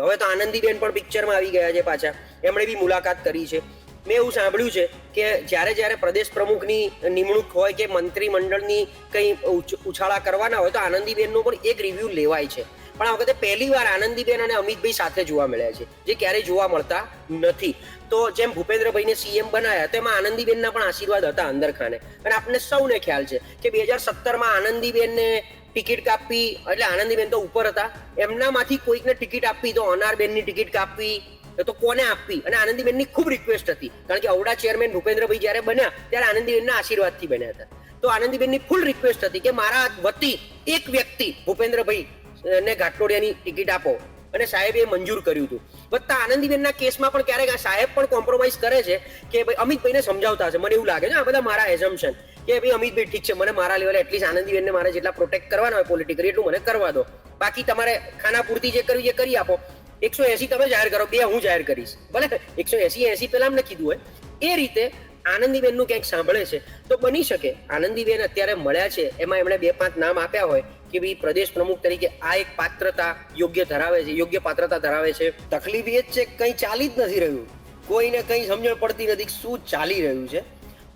હવે તો આનંદીબેન પણ પિક્ચરમાં આવી ગયા છે પાછા, એમણે બી મુલાકાત કરી છે. મેં એવું સાંભળ્યું છે કે જ્યારે પ્રદેશ પ્રમુખની નિમણૂક હોય કે મંત્રીમંડળની કંઈ ઉછાળા કરવાના હોય તો આનંદીબેનનો પણ એક રિવ્યુ લેવાય છે. પણ આ વખતે પહેલી વાર આનંદીબેન અને અમિતભાઈ સાથે જોવા મળ્યા છે, જે ક્યારેય જોવા મળતા નથી. તો જેમ ભૂપેન્દ્રભાઈને સીએમ બનાવ્યા તેમાં આનંદીબેનના પણ આશીર્વાદ હતા અંદરખાને. અને આપણને સૌને ખ્યાલ છે કે 2017માં આનંદીબેનને ટિકિટ કાપવી એટલે આનંદીબેન તો ઉપર હતા, એમનામાંથી કોઈકને ટિકિટ આપવી તો અનારબેનની ટિકિટ કાપવી તો કોને આપવી, અને આનંદીબેનની ખૂબ રિક્વેસ્ટ હતી કારણ કે અવડા ચેરમેન ભૂપેન્દ્રભાઈ જ્યારે બન્યા ત્યારે આનંદીબેનના આશીર્વાદથી બન્યા હતા. તો આનંદીબેનની ફૂલ રિક્વેસ્ટ હતી કે મારા વતી એક વ્યક્તિ ભૂપેન્દ્રભાઈ ને ઘાટલોડિયાની ટિકિટ આપો, અને સાહેબે મંજૂર કર્યું હતું. વત્તા આનંદીબેનના કેસમાં પણ ક્યારેક આ સાહેબ પણ કોમ્પ્રોમાઇઝ કરે છે કે ભાઈ અમિતભાઈને સમજાવતા હશે, મને એવું લાગે છે. આ બધા મારા એઝમ્પશન કે ભાઈ અમિતભાઈ ઠીક છે, મને મારા લેવલે એટલીસ્ટ આનંદીબેનને મારે જેટલા પ્રોટેક્ટ કરવાના હોય પોલિટિકલી એટલું મને કરવા દો, બાકી તમારે ખાના પૂરતી જે કરવી એ કરી આપો. 180 તમે જાહેર કરો, 2 હું જાહેર કરીશ, ભલે 180 પહેલા અમને કીધું હોય. એ રીતે આનંદીબેનનું ક્યાંક સાંભળે છે તો બની શકે આનંદીબેન અત્યારે મળ્યા છે એમાં એમણે 2-5 નામ આપ્યા હોય કે ભાઈ પ્રદેશ પ્રમુખ તરીકે આ એક પાત્રતા યોગ્ય પાત્રતા ધરાવે છે. તકલીફ એ જ છે કંઈ ચાલી જ નથી રહ્યું, કોઈને કંઈ સમજણ પડતી નથી શું ચાલી રહ્યું છે.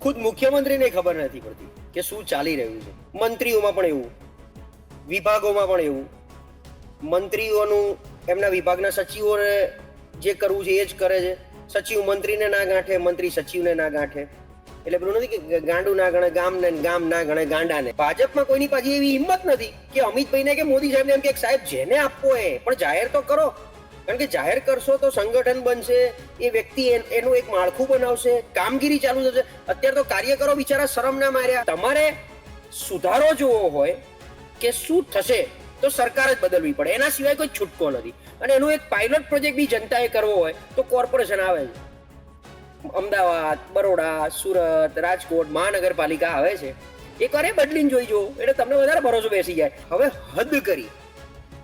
ખુદ મુખ્યમંત્રીને ખબર નથી પડતી કે શું ચાલી રહ્યું છે. મંત્રીઓમાં પણ એવું, વિભાગોમાં પણ એવું. મંત્રીઓનું એમના વિભાગના સચિવોને જે કરવું છે એ જ કરે છે. સચિવ મંત્રીને ના ગાંઠે, મંત્રી સચિવને ના ગાંઠે. એટલે પેલું નથી કે ગાંડું ના ગણે ગામને, ગામ ના ગણે ગાંડાને. ભાજપમાં કોઈની પાછી એવી હિંમત નથી કે અમિતભાઈને કે મોદી સાહેબને એમ કે સાહેબ જેને આપવો એ પણ જાહેર તો કરો, કારણ કે જાહેર કરશો તો સંગઠન બનશે, એ વ્યક્તિ એનું એક માળખું બનાવશે, કામગીરી ચાલુ થશે. અત્યારે તો કાર્યકરો બિચારા શરમ ના માર્યા. તમારે સુધારો જોવો હોય કે શું થશે તો સરકાર જ બદલવી પડે, એના સિવાય કોઈ છૂટકો નથી. અને એનું એક પાયલોટ પ્રોજેક્ટ બી જનતાએ કરવો હોય તો કોર્પોરેશન આવે છે. અમદાવાદ, બરોડા, સુરત, રાજકોટ મહાનગરપાલિકા આવે છે. એકવાર એ બદલીને જોઈ જુઓ એટલે તમને વધારે ભરોસો બેસી જાય. હવે હદ કરી,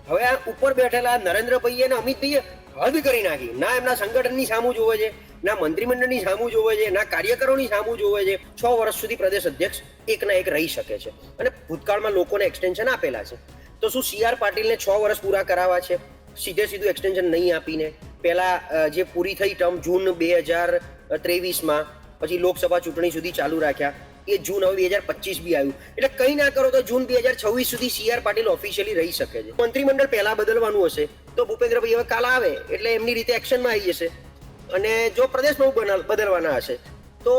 હવે આ ઉપર બેઠેલા નરેન્દ્રભાઈએ અને અમિતભાઈએ હદ કરી નાખી. ના એમના સંગઠનની સામું જોવે છે, ના મંત્રીમંડળની સામું જોવે છે, ના કાર્યકરોની સામું જોવે છે. 6 વર્ષ સુધી પ્રદેશ અધ્યક્ષ એકના એક રહી શકે છે અને ભૂતકાળમાં લોકોને એક્સટેન્શન આપેલા છે. તો શું CR પાટીલને 6 વર્ષ પૂરા કરાવવા છે સીધું એક્સટેન્શન નહીં આપીને? પહેલા જે પૂરી થઈ ટર્મ જૂન 2023માં, પછી લોકસભા ચૂંટણી સુધી ચાલુ રાખ્યા, એ જૂન હવે 2025 બી આવ્યું. એટલે કંઈ ના કરો તો જૂન 2026 સુધી CR પાટીલ ઓફિશિયલી રહી શકે છે. મંત્રીમંડળ પહેલા બદલવાનું હશે તો ભૂપેન્દ્રભાઈ હવે કાલ આવે એટલે એમની રીતે એક્શનમાં આવી જશે. અને જો પ્રદેશ પ્રમુખ બદલવાના હશે તો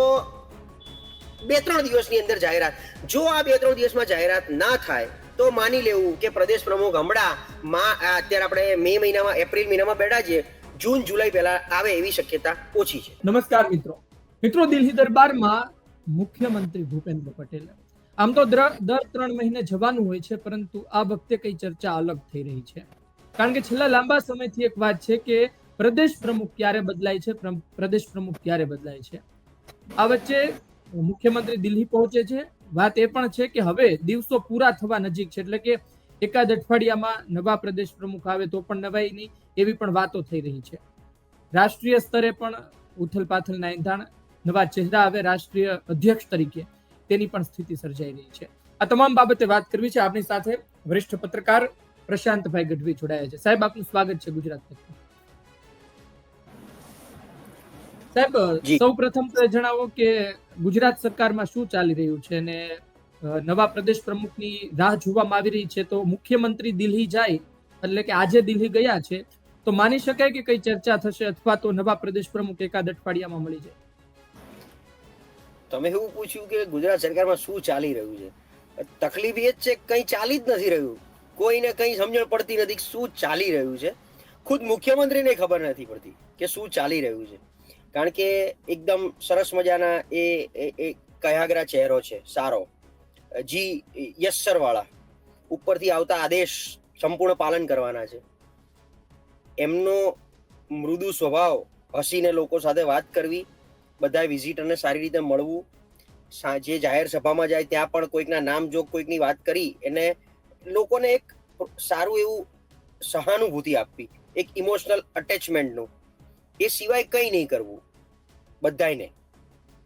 2-3 દિવસની અંદર જાહેરાત. જો આ 2-3 દિવસમાં જાહેરાત ના થાય તો માની લેવું કે પ્રદેશ પ્રમુખ અત્યારે આપણે એપ્રિલ મહિનામાં બેઠા છીએ, જૂન જુલાઈ પહેલા આવે એવી શક્યતા ઓછી છે. નમસ્કાર મિત્રો, દિલ્હી દરબારમાં મુખ્યમંત્રી ભૂપેન્દ્ર પટેલ આમ તો દર 3 મહિને જવાનું હોય છે, પરંતુ આ વખતે કઈ ચર્ચા અલગ થઈ રહી છે. કારણ કે છેલ્લા લાંબા સમયથી એક વાત છે કે પ્રદેશ પ્રમુખ ક્યારે બદલાય છે. આ વચ્ચે મુખ્યમંત્રી દિલ્હી પહોંચે છે. વાત એ પણ છે કે હવે દિવસો પૂરા થવા નજીક છે, એટલે કે એકાદ અઠવાડિયામાં નવા પ્રદેશ પ્રમુખ આવે તો પણ નવાઈ નહીં, એવી પણ વાતો થઈ રહી છે. રાષ્ટ્રીય સ્તરે પણ ઉથલપાથલના એંધાણ, નવા ચહેરા આવે રાષ્ટ્રીય અધ્યક્ષ તરીકે, તેની પણ સ્થિતિ સર્જાઈ રહી છે. આ તમામ બાબતે વાત કરવી છે. આપણી સાથે વરિષ્ઠ પત્રકાર પ્રશાંતભાઈ ગઢવી જોડાયા છે. સાહેબ, આપનું સ્વાગત છે ગુજરાત તક. સાહેબ, સૌ પ્રથમ તો જણાવો કે ગુજરાત સરકારમાં શું ચાલી રહ્યું છે અને નવા પ્રદેશ પ્રમુખની રાહ જોવામાં આવી રહી છે. તો મુખ્યમંત્રી દિલ્હી જાય, એટલે કે આજે દિલ્હી ગયા છે, તો માની શકાય કે કઈ ચર્ચા થશે અથવા તો નવા પ્રદેશ પ્રમુખ એકાદ અઠવાડિયામાં મળી જાય? તમે એવું પૂછ્યું કે ગુજરાત સરકારમાં શું ચાલી રહ્યું છે. તકલીફ એ જ છે કંઈ ચાલી જ નથી રહ્યું, કોઈને કંઈ સમજણ પડતી નથી શું ચાલી રહ્યું છે. ખુદ મુખ્યમંત્રીને ખબર નથી પડતી કે શું ચાલી રહ્યું છે. કારણ કે એકદમ સરસ મજાના એ કયાગરા ચહેરો છે, સારો યસર વાળા, ઉપરથી આવતા આદેશ સંપૂર્ણ પાલન કરવાના છે. એમનો મૃદુ સ્વભાવ, હસીને લોકો સાથે વાત કરવી, બધા વિઝિટરને સારી રીતે મળવું, જે જાહેર સભામાં જાય ત્યાં પણ કોઈકના નામ જોગ કોઈકની વાત કરી એને લોકોને એક સારું એવું સહાનુભૂતિ આપવી, એક ઇમોશનલ અટેચમેન્ટનું. એ સિવાય કંઈ નહીં કરવું બધાને.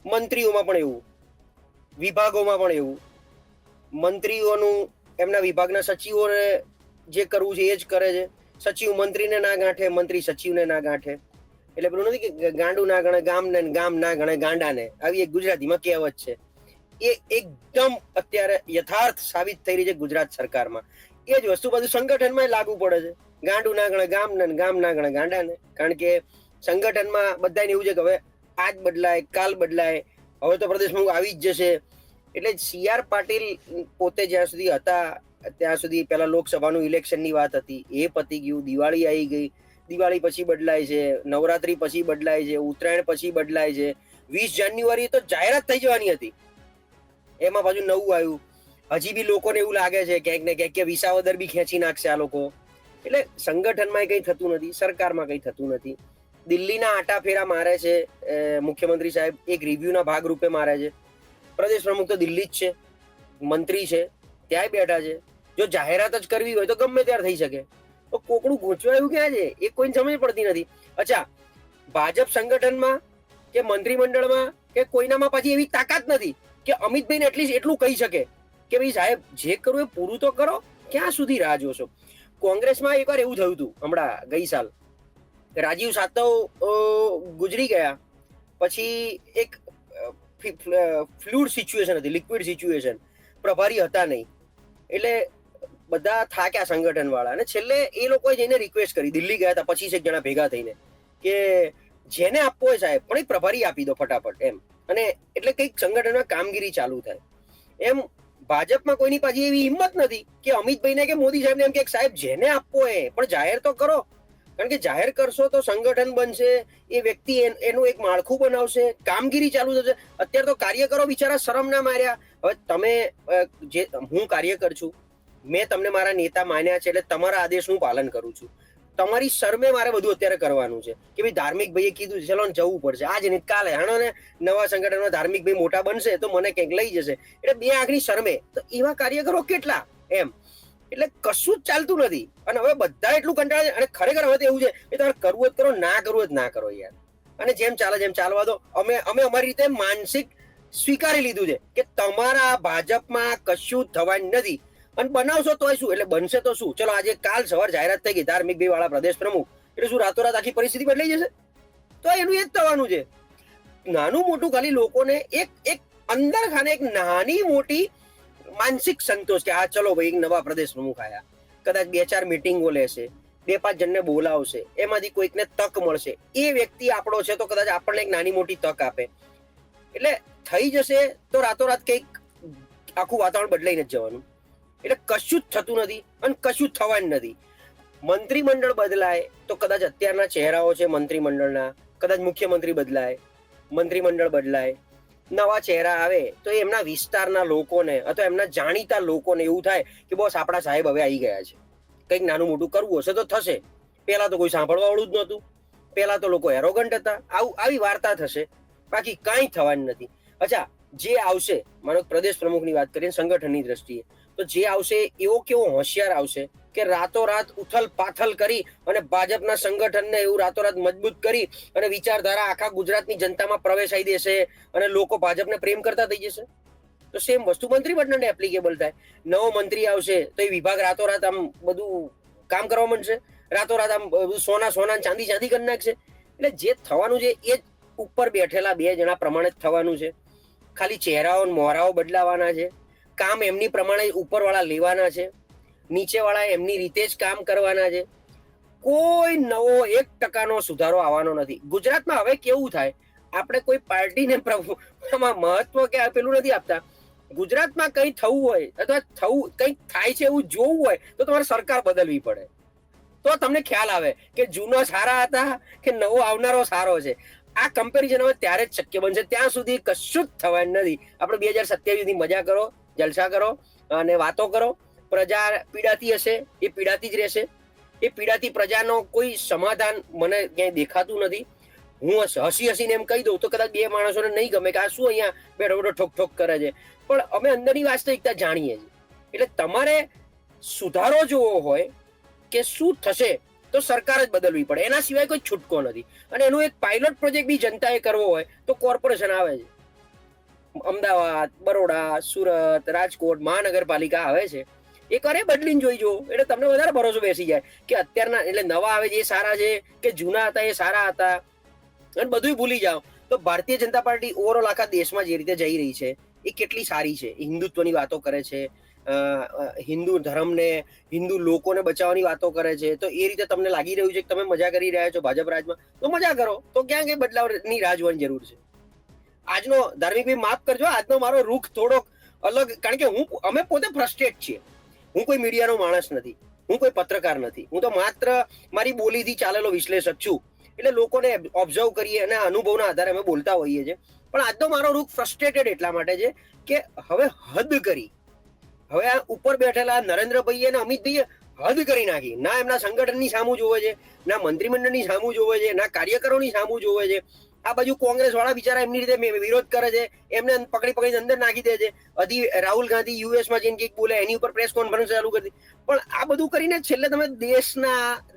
મંત્રીઓમાં પણ એવું, વિભાગોમાં પણ એવું. મંત્રીઓનું એમના વિભાગના સચિવોને જે કરવું છે એ જ કરે છે. સચિવ મંત્રીને ના ગાંઠે, મંત્રી સચિવને ના ગાંઠે. એટલે પેલું નથી કે ગાંડું ના ગણે ગામને, ગામ ના ગણે ગાંડાને, આવી એક ગુજરાતીમાં કહેવત છે. એ એકદમ અત્યારે યથાર્થ સાબિત થઈ રહી છે ગુજરાત સરકારમાં. એ જ વસ્તુ બધું સંગઠનમાં લાગુ પડે છે. ગાંડું ના ગણે ગામને, ગામ ના ગણે ગાંડાને. કારણ કે સંગઠનમાં બધાને એવું છે કે હવે આજ બદલાય, કાલ બદલાય, હવે તો પ્રદેશ પ્રમુખ આવી જ જશે. એટલે સી.આર. પાટીલ પોતે જ્યાં સુધી હતા ત્યાં સુધી પેલા લોકસભાનું ઇલેક્શનની વાત હતી, એ પતી ગયું. દિવાળી આવી ગઈ, દિવાળી પછી બદલાય છે, નવરાત્રી પછી બદલાય છે, ઉત્તરાયણ પછી બદલાય છે. 20 જાન્યુઆરી તો જાહેરાત થઈ જવાની હતી, એમાં પાછું નવું આવ્યું. હજી બી લોકોને એવું લાગે છે ક્યાંક ને ક્યાંક કે વિસાવદર બી ખેંચી નાખશે આ લોકો. એટલે સંગઠનમાં કઈ થતું નથી, સરકારમાં કઈ થતું નથી. દિલ્હીના આટા ફેરા મારે છે મુખ્યમંત્રી સાહેબ, એક રિવ્યુના ભાગરૂપે મારે છે. પ્રદેશ પ્રમુખ તો દિલ્હી જ છે, મંત્રી છે, ત્યાંય બેઠા છે. જો જાહેરાત જ કરવી હોય તો ગમે ત્યારે થઈ શકે. તો કોકડું ગૂંચવાયું ક્યાં છે એ કોઈને સમજ પડતી નથી. અચ્છા, ભાજપ સંગઠનમાં કે મંત્રીમંડળમાં કે કોઈનામાં પાછી એવી તાકાત નથી કે અમિતભાઈને એટલીસ્ટ એટલું કહી શકે કે ભાઈ સાહેબ જે કરવું એ પૂરું તો કરો, ક્યાં સુધી રાહ જોશો. કોંગ્રેસમાં એકવાર એવું થયું હતું હમણાં ગઈ સાલ, રાજીવ સાતવ ગુજરી ગયા પછી એક ફ્લુઇડ સિચ્યુએશન હતી, લિક્વિડ સિચ્યુએશન, પ્રભારી હતા નહીં. એટલે બધા થાક્યા સંગઠન વાળા, અને છેલ્લે એ લોકોએ જઈને રિક્વેસ્ટ કરી, દિલ્હી ગયા હતા 25 જણા ભેગા થઈને, કે જેને આપવો હોય સાહેબ પણ એ પ્રભારી આપી દો ફટાફટ એમ. અને એટલે કંઈક સંગઠનમાં કામગીરી ચાલુ થાય એમ. ભાજપમાં કોઈની પાછી એવી હિંમત નથી કે અમિતભાઈને કે મોદી સાહેબને એમ કે સાહેબ જેને આપવો હોય પણ જાહેર તો કરો. કારણ કે જાહેર કરશો તો સંગઠન બનશે, એ વ્યક્તિ એનું એક માળખું બનાવશે, કામગીરી ચાલુ થશે. અત્યારે તો કાર્યકરો બિચારા શરમ ના માર્યા. હવે તમે જે હું કાર્યકર છું, મેં તમને મારા નેતા માન્યા છે, એટલે તમારા આદેશનું પાલન કરું છું. તમારી શરમે મારે બધું અત્યારે કરવાનું છે કે ભાઈ ધાર્મિક ભાઈએ કીધું છે, ચલો જવું પડશે, આજ ને કાલે હાણો ને નવા સંગઠનમાં ધાર્મિક ભાઈ મોટા બનશે તો મને કંઈક લઈ જશે, એટલે બે આંખની શરમે. તો એવા કાર્યકરો કેટલા એમ. એટલે કશું જ ચાલતું નથી. અને હવે બધા એટલું કંટાળે છે. અને ખરેખર હવે તો એવું છે કે તમારે કરવું જ કરો, ના કરવું જ ના કરો યાર. અને જેમ ચાલે જેમ ચાલવા દો. અમે અમારી રીતે માનસિક સ્વીકારી લીધું છે કે તમારા ભાજપમાં કશું થવાનું નથી. અને બનાવશો તોય શું, એટલે બનશે તો શું. ચલો આજે કાલ સવાર જાહેરાત થઈ ગઈ ધાર્મિક ભાઈ વાળા પ્રદેશ પ્રમુખ, એટલે શું રાતોરાત આખી પરિસ્થિતિ બદલાઈ જશે? તો એનું એ જ થવાનું છે. નાનું મોટું ખાલી લોકોને એક અંદર ખાને એક નાની મોટી માનસિક સંતોષ કે આ ચલો ભાઈ એક નવા પ્રદેશ પ્રમુખ આયા, કદાચ 2-4 મીટિંગો લેશે, 2-5 જણને બોલાવશે, એમાંથી કોઈકને તક મળશે, એ વ્યક્તિ આપણો છે તો કદાચ આપણને એક નાની મોટી તક આપે. એટલે થઈ જશે તો રાતોરાત કંઈક આખું વાતાવરણ બદલાઈને જ જવાનું. એટલે કશું જ થતું નથી અને કશું જ થવાનું નથી. મંત્રીમંડળ બદલાય તો કદાચ અત્યારના ચહેરાઓ છે મંત્રીમંડળના, કદાચ મુખ્યમંત્રી બદલાય, મંત્રીમંડળ બદલાય, નવા ચહેરા આવે તો એમના વિસ્તારના લોકોને અથવા એમના જાણીતા લોકોને એવું થાય કે બોસ આપણા સાહેબ હવે આવી ગયા છે, કંઈક નાનું મોટું કરવું હશે તો થશે. પહેલા તો કોઈ સાંભળવા વાળું જ નહોતું, પહેલા તો લોકો એરોગન્ટ હતા. આવી વાર્તા થશે, બાકી કાંઈ થવાનું નથી. અચ્છા, જે આવશે, માનો પ્રદેશ પ્રમુખની વાત કરીએ સંગઠનની દ્રષ્ટિએ, તો જે આવશે એવો કેવો હોશિયાર આવશે કે રાતોરાત ઉથલ પાથલ કરી અને ભાજપના સંગઠનને એવું રાતોરાત મજબૂત કરી અને વિચારધારા આખા ગુજરાતની જનતામાં પ્રવેશાઈ દેશે અને લોકો ભાજપને પ્રેમ કરતા થઈ જશે. તો સેમ વસ્તુ મંત્રીમંડળને એપ્લિકેબલ થાય. નવો મંત્રી આવશે તો એ વિભાગ રાતોરાત આમ બધું કામ કરવા માંડશે, રાતોરાત આમ સોના ચાંદી કરી નાખશે. એટલે જે થવાનું છે એ જ ઉપર બેઠેલા 2 જણા પ્રમાણે જ થવાનું છે. ખાલી ચહેરાઓ મોહરાઓ બદલાવાના છે, કામ એમની પ્રમાણે ઉપરવાળા લેવાના છે, નીચેવાળા એમની રીતે જ કામ કરવાના છે. કોઈ નવો 1% સુધારો આવવાનો નથી. ગુજરાતમાં હવે કેવું થાય, આપણે કોઈ પાર્ટીને મહત્વ કે પેલું નથી આપતા. ગુજરાતમાં કંઈ થવું હોય અથવા કંઈક થાય છે એવું જોવું હોય તો તમારે સરકાર બદલવી પડે, તો તમને ખ્યાલ આવે કે જૂનો સારા હતા કે નવો આવનારો સારો છે. આ કમ્પેરિઝન હવે ત્યારે જ શક્ય બનશે, ત્યાં સુધી કશું જ થવાનું નથી. આપણે 2027 ની મજા કરો, જલસા કરો અને વાતો કરો. પ્રજા પીડાતી હશે, એ પીડાતી જ રહેશે. એ પીડાતી પ્રજાનો કોઈ સમાધાન મને ક્યાંય દેખાતું નથી. હું હસીને એમ કહી દઉં તો કદાચ 2 માણસોને નહીં ગમે કે આ શું અહીંયા બેઠો બેઠો ઠોક કરે છે, પણ અમે અંદરની વાસ્તવિકતા જાણીએ છીએ. એટલે તમારે સુધારો જોવો હોય કે શું થશે તો સરકાર જ બદલવી પડે, એના સિવાય કોઈ છૂટકો નથી. અને એનું એક પાયલોટ પ્રોજેક્ટ બી જનતાએ કરવો હોય તો કોર્પોરેશન આવે છે. અમદાવાદ, બરોડા, સુરત, રાજકોટ મહાનગરપાલિકા આવે છે. એકવાર એ બદલીને જોઈ જુઓ, એટલે તમને વધારે ભરોસો બેસી જાય કે અત્યારના એટલે નવા આવે છે એ સારા છે કે જૂના હતા એ સારા હતા, અને બધું ભૂલી જાઓ. તો ભારતીય જનતા પાર્ટી ઓવરઓલ આખા દેશમાં જે રીતે જઈ રહી છે એ કેટલી સારી છે. હિન્દુત્વની વાતો કરે છે, હિન્દુ ધર્મને, હિન્દુ લોકોને બચાવવાની વાતો કરે છે. તો એ રીતે તમને લાગી રહ્યું છે કે તમે મજા કરી રહ્યા છો ભાજપ રાજમાં, તો મજા કરો. તો ક્યાં કઈ બદલાવની રાહ જોવાની જરૂર છે? આજનો ધાર્મિક માફ કરજો, આજનો મારો રૂખ થોડોક અલગ, કારણ કે અમે પોતે ફ્રસ્ટ્રેટ છીએ. હું કોઈ મીડિયાનો માણસ નથી, હું કોઈ પત્રકાર નથી, હું તો માત્ર મારી બોલીથી ચાલેલો વિશ્લેષક છું. એટલે લોકોને ઓબ્ઝર્વ કરીએ અને અનુભવના આધારે અમે બોલતા હોઈએ છીએ. પણ આજનો મારો રૂખ ફ્રસ્ટ્રેટેડ એટલા માટે છે કે હવે હદ કરી. હવે આ ઉપર બેઠેલા નરેન્દ્રભાઈ અને અમિતભાઈએ હદ કરી નાખી. ના એમના સંગઠનની સામું જોવે છે, ના મંત્રીમંડળની સામું જોવે છે, ના કાર્યકરોની સામું જોવે છે. આ બાજુ કોંગ્રેસ વાળા બિચારા એમની રીતે વિરોધ કરે છે, એમને પકડીને અંદર નાખી દે છે. રાહુલ ગાંધી યુએસમાં જઈને કંઈક બોલે, એની ઉપર પ્રેસ કોન્ફરન્સ ચાલુ કરી દી. પણ આ બધું કરીને છેલ્લે તમે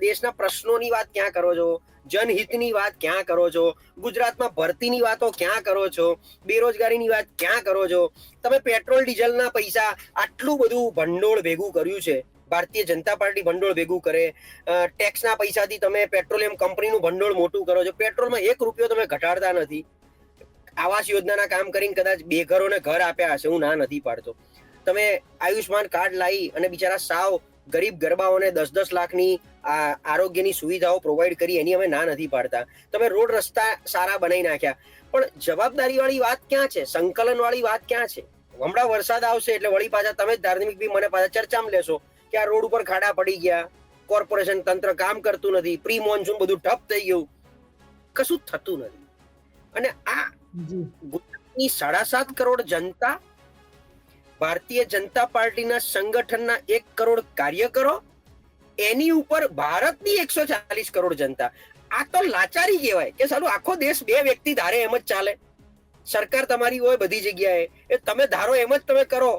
દેશના પ્રશ્નોની વાત ક્યાં કરો છો? જનહિતની વાત ક્યાં કરો છો? ગુજરાતમાં ભરતીની વાતો ક્યાં કરો છો? બેરોજગારીની વાત ક્યાં કરો છો? તમે પેટ્રોલ ડીઝલના પૈસા આટલું બધું ભંડોળ ભેગું કર્યું છે, ભારતીય જનતા પાર્ટી ભંડોળ ભેગું કરે, ટેક્સના પૈસાથી તમે પેટ્રોલિયમ કંપનીનું ભંડોળ મોટું કરો છો, પેટ્રોલમાં 1 રૂપિયો તમે ઘટાડતા નથી. આવાસ યોજનાના કામ કરીને કદાચ બેઘરોને ઘર આપ્યા હશે, હું ના નથી પાડતો. તમે આયુષ્માન કાર્ડ લાવી અને બિચારા સાવ ગરીબ ગરબાઓને 10-10 લાખની આરોગ્યની સુવિધાઓ પ્રોવાઈડ કરી, એની અમે ના નથી પાડતા. તમે રોડ રસ્તા સારા બનાવી નાખ્યા. પણ જવાબદારી વાળી વાત ક્યાં છે? સંકલન વાળી વાત ક્યાં છે? હમણાં વરસાદ આવશે એટલે વળી પાછા તમે જ ધાર્મિક બી મને પાછા ચર્ચામાં લેશો કે આ રોડ ઉપર ખાડા પડી ગયા, કોર્પોરેશન તંત્ર કામ કરતું નથી, પ્રી મોન્સૂન બધું ઠપ થઈ ગયું, કશું થતું નથી. અને આ ગુજરાતની 7.5 કરોડ જનતા, ભારતીય જનતા પાર્ટીના સંગઠનના 1 કરોડ કાર્યકરો, એની ઉપર ભારતની 140 કરોડ જનતા. આ તો લાચારી કહેવાય કે સાલું આખો દેશ 2 વ્યક્તિ ધારે એમ જ ચાલે. સરકાર તમારી હોય બધી જગ્યાએ, એ તમે ધારો એમ જ તમે કરો,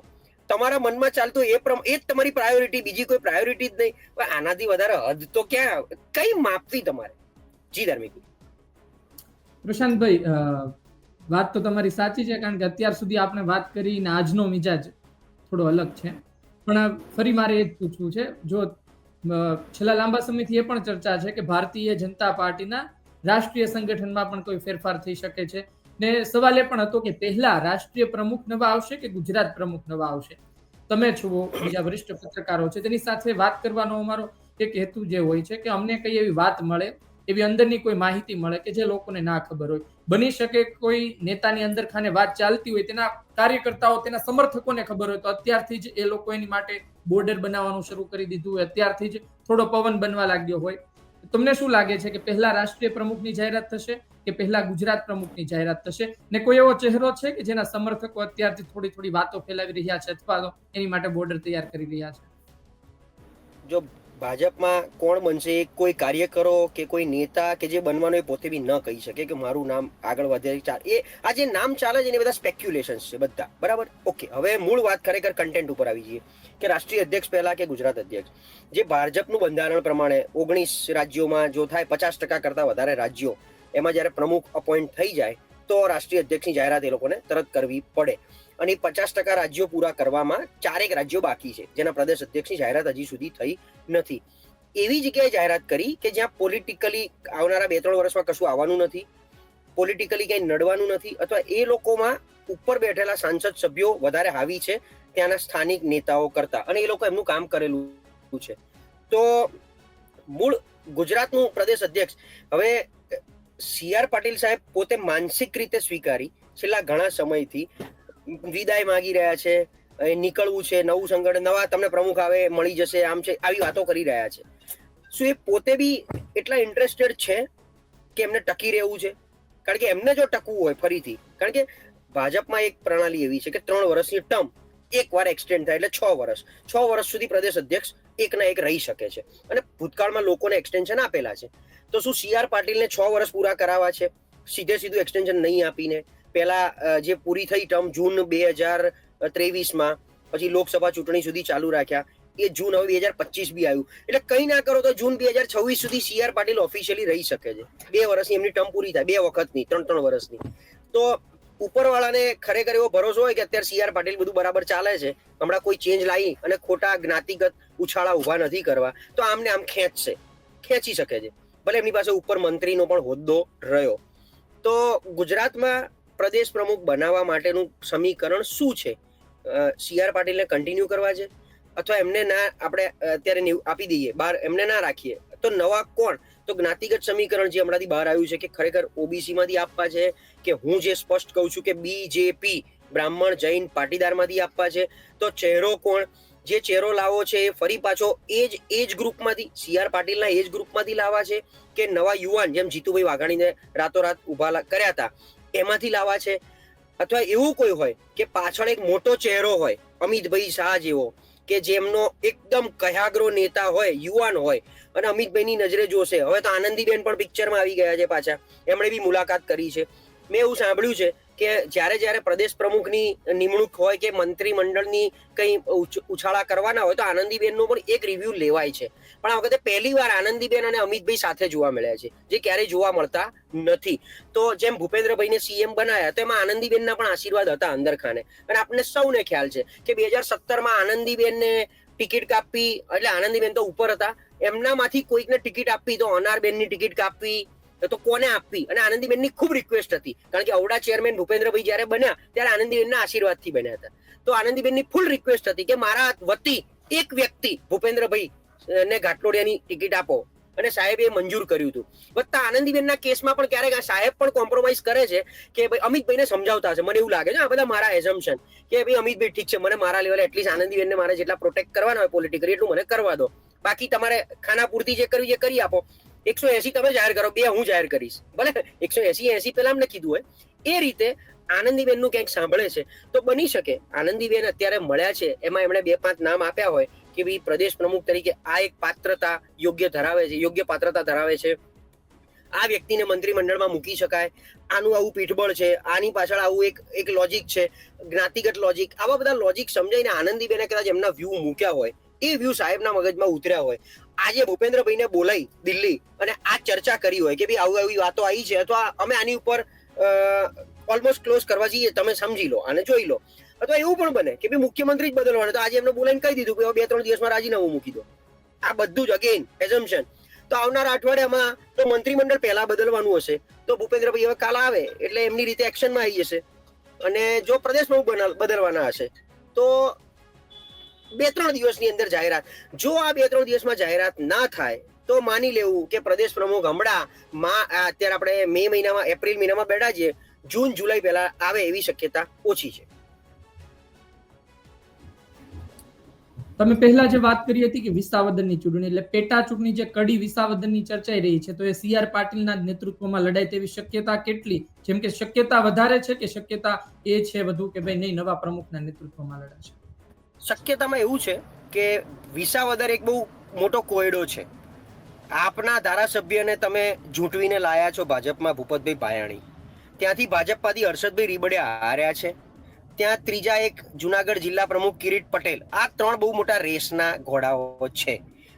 તમારા મનમાં ચાલતું એ જ તમારી પ્રાયોરિટી, બીજી કોઈ પ્રાયોરિટી જ નહીં. આનાથી વધારે હદ તો ક્યાં કઈ માપવી તમારે? જી ધાર્મિક પ્રશાંતભાઈ, વાત તો તમારી સાચી છે, કારણ કે અત્યાર સુધી આપણે વાત કરી ને આજનો મિજાજ થોડો અલગ છે. પણ ફરી મારે એ જ પૂછવું છે, જો છેલ્લા લાંબા સમયથી એ પણ ચર્ચા છે કે ભારતીય જનતા પાર્ટીના રાષ્ટ્રીય સંગઠનમાં પણ કોઈ ફેરફાર થઈ શકે છે, ને સવાલ એ પણ હતો કે પહેલા રાષ્ટ્રીય પ્રમુખ નવા આવશે કે ગુજરાત પ્રમુખ નવા આવશે? તમે છો, બીજા વરિષ્ઠ પત્રકારો છે, તેની સાથે વાત કરવાનો અમારો એક હેતુ જે હોય છે કે અમને કઈ એવી વાત મળે, એવી અંદરની કોઈ માહિતી મળે કે જે લોકોને ના ખબર હોય. બની શકે કોઈ નેતાની અંદર ખાને વાત ચાલતી હોય, તેના કાર્યકર્તાઓ, તેના સમર્થકોને ખબર હોય, તો અત્યારથી જ એ લોકો એની માટે બોર્ડર બનાવવાનું શરૂ કરી દીધું હોય, અત્યારથી જ થોડો પવન બનવા લાગ્યો હોય. તમને શું લાગે છે કે પહેલા રાષ્ટ્રીય પ્રમુખની જાહેરાત થશે કે પહેલા ગુજરાત પ્રમુખની જાહેરાત થશે? ને કોઈ એવો ચહેરો છે કે જેના સમર્થકો અત્યારથી થોડી થોડી વાતો ફેલાવી રહ્યા છે અથવા તો એની માટે બોર્ડર તૈયાર કરી રહ્યા છે? જો ભાજપમાં કોણ બનશે, કોઈ કાર્યકરો કે કોઈ નેતા કે જે બનવાનો એ પોતે બી ન કહી શકે કે મારું નામ આગળ વધે. એ આ જે નામ ચાલે છે ને બધા સ્પેક્યુલેશન્સ છે બધા, બરાબર? ઓકે, હવે મૂળ વાત ખરેખર કન્ટેન્ટ ઉપર આવી જઈએ કે રાષ્ટ્રીય અધ્યક્ષ પહેલા કે ગુજરાત અધ્યક્ષ. જે ભાજપનું બંધારણ પ્રમાણે 19 રાજ્યોમાં જો થાય 50% કરતાં વધારે રાજ્યો, એમાં જ્યારે પ્રમુખ અપોઇન્ટ થઈ જાય તો રાષ્ટ્રીય અધ્યક્ષની જાહેરાત એ લોકોને તરત કરવી પડે. અને 50% રાજ્યો પૂરા કરવામાં 4 રાજ્યો બાકી છે જેના પ્રદેશ અધ્યક્ષની જાહેરાત હજી સુધી થઈ નથી. એવી જગ્યાએ જાહેરાત કરી કે જ્યાં પોલિટિકલી આવનારા 2-3 વર્ષમાં કશું આવવાનું નથી, પોલિટિકલી કંઈ નડવાનું નથી, અથવા એ લોકોમાં ઉપર બેઠેલા સાંસદ સભ્યો વધારે હાવી છે ત્યાંના સ્થાનિક નેતાઓ કરતા, અને એ લોકો એમનું કામ કરેલું છે. તો મૂળ ગુજરાતનું પ્રદેશ અધ્યક્ષ હવે CR પાટીલ સાહેબ પોતે માનસિક રીતે સ્વીકારી છેલ્લા ઘણા સમયથી વિદાય માંગી રહ્યા છે, નીકળવું છે, નવું સંગઠન, નવા તમને પ્રમુખ આવે મળી જશે, આમ છે, આવી વાતો કરી રહ્યા છે. શું એ પોતે બી એટલા ઇન્ટરેસ્ટેડ છે કે એમને ટકી રહેવું છે? કારણ કે એમને જો ટકવું હોય ફરીથી, કારણ કે ભાજપમાં એક પ્રણાલી એવી છે કે 3 વર્ષની ટર્મ એકવાર એક્સટેન્ડ થાય એટલે 6 વર્ષ, 6 વર્ષ સુધી પ્રદેશ અધ્યક્ષ એકના એક રહી શકે છે, અને ભૂતકાળમાં લોકોને એક્સટેન્શન આપેલા છે. તો શું CR પાટીલને 6 વર્ષ પૂરા કરાવવા છે સીધું એક્સટેન્શન નહીં આપીને? પહેલા જે પૂરી થઈ ટર્મ જૂન 2023માં, પછી લોકસભા ચૂંટણી સુધી ચાલુ રાખ્યા, એ જૂન હવે 2025 બી આવ્યું, એટલે કંઈ ના કરો તો જૂન 2026 સુધી CR પાટીલ ઓફિશિયલી રહી શકે છે. 2 વર્ષની એમની ટર્મ પૂરી થાય, 2 વખતની, 3 વર્ષની. તો ઉપરવાળાને ખરેખર એવો ભરોસો હોય કે અત્યારે CR પાટીલ બધું બરાબર ચાલે છે, હમણાં કોઈ ચેન્જ લાવી અને ખોટા જ્ઞાતિગત ઉછાળા ઉભા નથી કરવા, તો આમને આમ ખેંચી શકે છે, ભલે એમની પાસે ઉપર મંત્રીનો પણ હોદ્દો રહ્યો. તો ગુજરાતમાં પ્રદેશ પ્રમુખ બનાવવા માટેનું સમીકરણ શું છે? CR પાટીલને કન્ટિન્યુ કરવા છે, અથવા એમને ના આપણે અત્યારે આપી દઈએ બહાર, એમને ના રાખીએ, તો નવા કોણ? તો જ્ઞાતિગત સમીકરણ જે હમણાંથી બહાર આવ્યું છે કે ખરેખર OBC માંથી આપવા છે, કે હું જે સ્પષ્ટ કહું છું કે BJP બ્રાહ્મણ જૈન પાટીદારમાંથી આપવા છે, તો ચહેરો કોણ? જે ચહેરો લાવો છે એ ફરી પાછો એજ ગ્રુપમાંથી, CR પાટીલના એજ ગ્રુપમાંથી લાવવા છે, કે નવા યુવાન જેમ જીતુભાઈ વાઘાણીને રાતોરાત ઉભા કર્યા હતા એમાંથી લાવવા છે, અથવા એવું કોઈ હોય કે પાછળ એક મોટો ચહેરો હોય, અમિતભાઈ શાહ જેવો, કે જેમનો એકદમ કયાગ્રો નેતા હોય, યુવાન હોય, અને અમિતભાઈની નજરે જોશે. હવે તો આનંદીબેન પણ પિક્ચરમાં આવી ગયા છે પાછા, એમણે બી મુલાકાત કરી છે. મેં એવું સાંભળ્યું છે કે જ્યારે પ્રદેશ પ્રમુખની નિમણૂક હોય કે મંત્રીમંડળની કંઈ ઉછાળા કરવાના હોય તો આનંદીબેનનો પણ એક રિવ્યુ લેવાય છે. પણ આ વખતે પહેલી વાર આનંદીબેન અને અમિતભાઈ સાથે જોવા મળ્યા છે, જે ક્યારેય જોવા મળતા નથી. તો જેમ ભૂપેન્દ્રભાઈને CM બનાયા, તો એમાં આનંદીબેનના પણ આશીર્વાદ હતા અંદર ખાને. અને આપણને સૌને ખ્યાલ છે કે 2017માં આનંદીબેનને ટિકિટ કાપવી, એટલે આનંદીબેન તો ઉપર હતા, એમનામાંથી કોઈકને ટિકિટ આપવી તો અનારબેનની ટિકિટ કાપવી, તો કોને આપવી? અને આનંદીબેનની ખૂબ રિક્વેસ્ટ હતી, કારણ કે અવડા ચેરમેન ભૂપેન્દ્રભાઈ જ્યારે બન્યા ત્યારે આનંદીબેનના આશીર્વાદથી બન્યા હતા. તો આનંદીબેનની ફૂલ રિક્વેસ્ટ હતી કે મારા વતી એક વ્યક્તિ ભૂપેન્દ્રભાઈ ને ઘાટલોડિયાની ટિકિટ આપો, અને સાહેબે મંજૂર કર્યું હતું. વત્તા આનંદીબેનના કેસમાં પણ ક્યારેક સાહેબ પણ કોમ્પ્રોમાઇઝ કરે છે કે ભાઈ અમિતભાઈને સમજાવતા હશે, મને એવું લાગે છે. આ બધા મારા એઝમ્પશન કે ભાઈ અમિતભાઈ ઠીક છે, મને મારા લેવલે એટલીસ્ટ આનંદીબેનને મારે જેટલા પ્રોટેક્ટ કરવાના હોય પોલિટિકલી એટલું મને કરવા દો, બાકી તમારે ખાના પૂરતી જે કરવી એ કરી આપો. 180 તમે જાહેર કરો, 2 હું જાહેર કરીશ, ભલે 180 પેલા અમને કીધું હોય. એ રીતે આનંદીબેનનું ક્યાંક સાંભળે છે તો બની શકે આનંદીબેન અત્યારે મળ્યા છે, એમાં એમણે 2-5 નામ આપ્યા હોય કે ભાઈ પ્રદેશ પ્રમુખ તરીકે આ એક પાત્રતા યોગ્ય પાત્રતા ધરાવે છે, આ વ્યક્તિને મંત્રીમંડળમાં મૂકી શકાય, આનું આવું પીઠબળ છે, આની પાછળ આવું એક લોજિક છે, જ્ઞાતિગત લોજિક, આવા બધા લોજિક સમજાઈને આનંદીબેને કદાચ એમના વ્યૂ મૂક્યા હોય, એ વ્યૂ સાહેબના મગજમાં ઉતર્યા હોય. આજે ભૂપેન્દ્રભાઈને બોલાવી દિલ્હી અને આ ચર્ચા કરી હોય કે ભાઈ આવી વાતો આવી છે, અથવા અમે આની ઉપર ઓલમોસ્ટ ક્લોઝ કરવા જઈએ, તમે સમજી લો અને જોઈ લો. અથવા એવું પણ બને કે ભાઈ મુખ્યમંત્રી જ બદલવાનો, તો આજે એમને બોલાવીને કહી દીધું કે 2-3 દિવસમાં રાજીનામું મૂકી દો. આ બધું જ અગેન એઝમ્પશન. તો આવનારા અઠવાડિયામાં તો મંત્રીમંડળ પહેલા બદલવાનું હશે, તો ભૂપેન્દ્રભાઈ હવે કાલ આવે એટલે એમની રીતે એક્શનમાં આવી જશે. અને જો પ્રદેશ પ્રમુખ બદલવાના હશે તો 2-3 દિવસની અંદર જાહેરાત. જો આ 2-3 દિવસમાં જાહેરાત ના થાય તો માની લેવું કે પ્રદેશ પ્રમુખ હમણાં અત્યારે આપણે મે મહિનામાં, એપ્રિલ મહિનામાં બેઠા છીએ, જૂન જુલાઈ પહેલા આવે એવી શક્યતા ઓછી છે. તમે પહેલા જે વાત કરી હતી કે વિસાવદરની ચૂંટણી, એટલે પેટા ચૂંટણી જે કડી વિસાવદરની ચર્ચાઈ રહી છે, તો એ CR પાટીલના નેતૃત્વમાં લડાય તેવી શક્યતા કેટલી? જેમ કે શક્યતા વધારે છે કે શક્યતા એ છે વધુ કે ભાઈ નહીં, નવા પ્રમુખના નેતૃત્વમાં લડાશે? શક્યતામાં એવું છે કે વિસાવદર એક બહુ મોટો કોયડો છે. આપના ધારાસભ્યને તમે ઝૂંટવીને લાયા છો ભાજપમાં, ભૂપતભાઈ ભાયાણી, ત્યાંથી ભાજપમાંથી હર્ષદભાઈ રીબડિયા હાર્યા છે. ત્યાં ત્રીજા એક જુનાગઢ જિલ્લા પ્રમુખ કિરીટ પટેલ. આ 3 બહુ મોટા રેસના ઘોડાઓ છે.